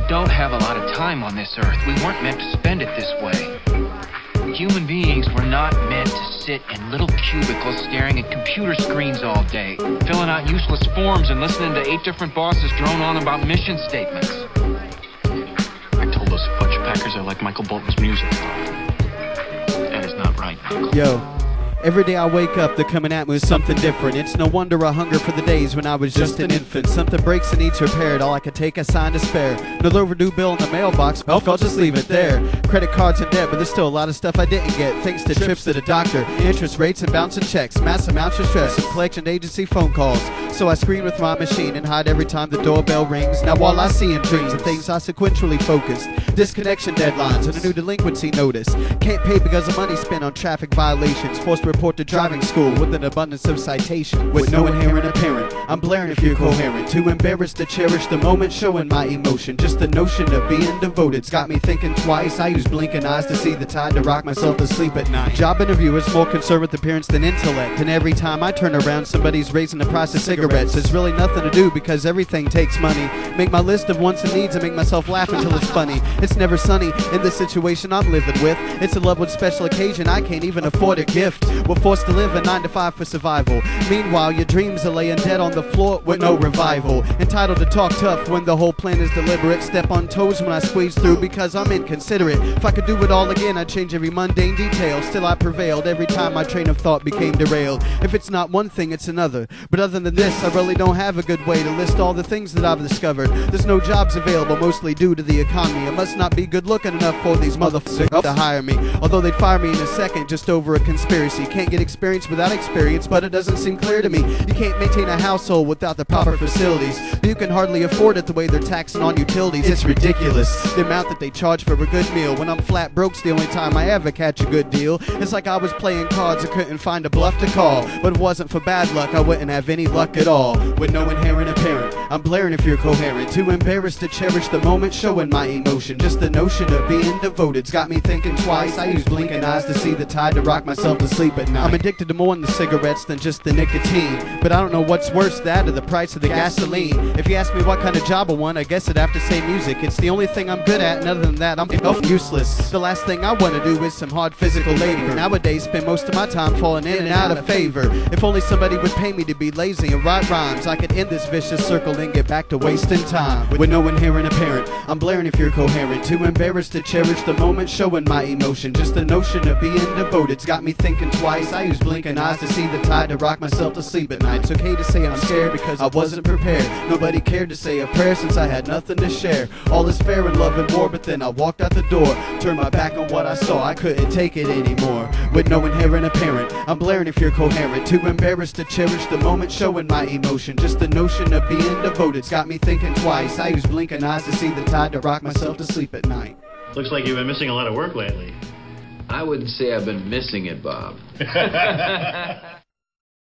don't have a lot of time on this earth. We weren't meant to spend it this way. Human beings were not meant to sit in little cubicles staring at computer screens all day, filling out useless forms and listening to 8 different bosses drone on about mission statements. I told those fudge packers I like Michael Bolton's music. That is not right, Michael. Yo. Every day I wake up, they're coming at me with something different. It's no wonder I hunger for the days when I was just an infant. Something breaks and needs repaired. All I could take, a sign to spare. No overdue bill in the mailbox. Well, I'll just leave it there. Credit cards in debt, but there's still a lot of stuff I didn't get. Thanks to trips to the doctor, interest rates and bouncing checks, mass amounts of stress, and collection agency phone calls. So I scream with my machine and hide every time the doorbell rings. Now all I see in dreams are things I sequentially focused. Disconnection deadlines and a new delinquency notice. Can't pay because of money spent on traffic violations. Forced to report to driving school with an abundance of citation. With no inherent apparent, I'm blaring if you're coherent. Too embarrassed to cherish the moment, showing my emotion. Just the notion of being devoted's got me thinking twice. I use blinking eyes to see the tide to rock myself to sleep at night. Job interviewers more concerned with appearance than intellect. And every time I turn around, somebody's raising the price of cigarettes. There's really nothing to do because everything takes money. Make my list of wants and needs and make myself laugh until it's funny. It's never sunny in the situation I'm living with. It's a love with special occasion, I can't even afford a gift. We're forced to live a 9-to-5 for survival. Meanwhile, your dreams are laying dead on the floor with no revival. Entitled to talk tough when the whole plan is deliberate. Step on toes when I squeeze through because I'm inconsiderate. If I could do it all again, I'd change every mundane detail. Still I prevailed every time my train of thought became derailed. If it's not one thing, it's another. But other than this, I really don't have a good way to list all the things that I've discovered. There's no jobs available, mostly due to the economy. I must not be good looking enough for these motherfuckers to hire me. Although they'd fire me in a second just over a conspiracy. Can't get experience without experience, but it doesn't seem clear to me. You can't maintain a household without the proper facilities. You can hardly afford it the way they're taxing on utilities. It's ridiculous, the amount that they charge for a good meal. When I'm flat broke's the only time I ever catch a good deal. It's like I was playing cards and couldn't find a bluff to call. But if it wasn't for bad luck, I wouldn't have any luck at all. With no inherent apparent, I'm blaring if you're coherent. Too embarrassed to cherish the moment, showing my emotion. Just the notion of being devoted's got me thinking twice. I use blinking eyes to see the tide to rock myself to sleep at night. I'm addicted to more than the cigarettes than just the nicotine. But I don't know what's worse, that or the price of the gasoline. If you ask me what kind of job I want, I guess I'd have to say music. It's the only thing I'm good at, and other than that, I'm useless. The last thing I want to do is some hard physical labor. Nowadays, spend most of my time falling in and out of favor. If only somebody would pay me to be lazy and write rhymes, I could end this vicious circle and get back to wasting time. With no inherent apparent, I'm blaring if you're coherent. Too embarrassed to cherish the moment, showing my emotion. Just the notion of being devoted's got me thinking twice. I use blinking eyes to see the tide to rock myself to sleep at night. It's okay to say I'm scared because I wasn't prepared. Nobody cared to say a prayer since I had nothing to share. All is fair in love and war, but then I walked out the door. Turned my back on what I saw, I couldn't take it anymore. With no inherent apparent, I'm blaring if you're coherent. Too embarrassed to cherish the moment, showing my emotion. Just the notion of being devoted's got me thinking twice. I use blinking eyes to see the tide to rock myself to sleep at night. Looks like you've been missing a lot of work lately. I wouldn't say I've been missing it, Bob.